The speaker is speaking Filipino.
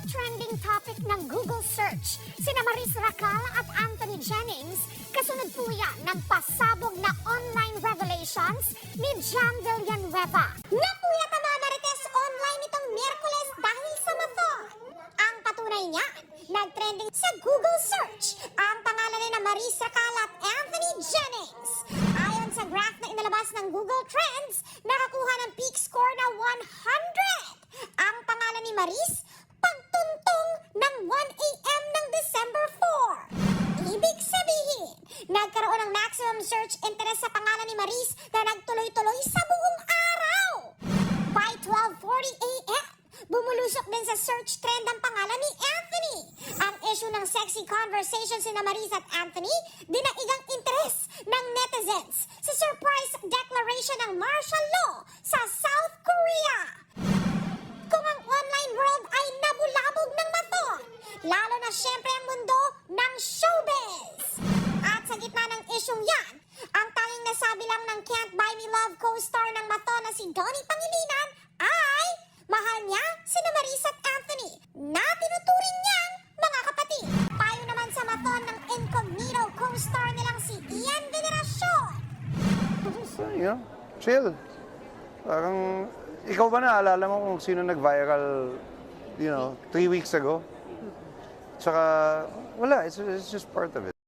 trending topic ng Google search, sina Maris Racal at Anthony Jennings, kasunod po yan ng pasabog na online revelations ni Jam Villanueva. Napuyat ang mga Marites online itong Miyerkules dahil sa mathon. Ang patunay niya, nag-trending sa Google search ang pangalan ni Maris Racal at Anthony Jennings. Ayon sa graph na inalabas ng Google Trends, nakakuha ng peak score na 100. Ang pangalan ni Maris, pagtuntong ng 1 a.m. ng December 4. Ibig sabihin, nagkaroon ng maximum search interest sa pangalan ni Maris na nagtuloy-tuloy sa buong araw. By 12:40 a.m., bumulusok din sa search trend ang pangalan ni Anthony. Ang issue ng sexy conversations ni Maris at Anthony, dinaigang interes ng netizens sa surprise declaration ng martial law sa South Korea. Kung ang online world ay nabulabog ng mathon, lalo na syempre ang mundo ng showbiz. At sa gitna ng isyong yan, ang tanging nasabi lang ng Can't Buy Me Love co-star ng mathon na si Donnie Pangilinan ay mahal niya sina Maris at Anthony na tinuturing niyang mga kapatid. Payo naman sa mathon ng incognito co-star nilang si Ian Veneracion. You know, chill. Parang, ikaw ba naalala mo kung sino nag-viral, 3 weeks ago? Tsaka, wala, it's just part of it.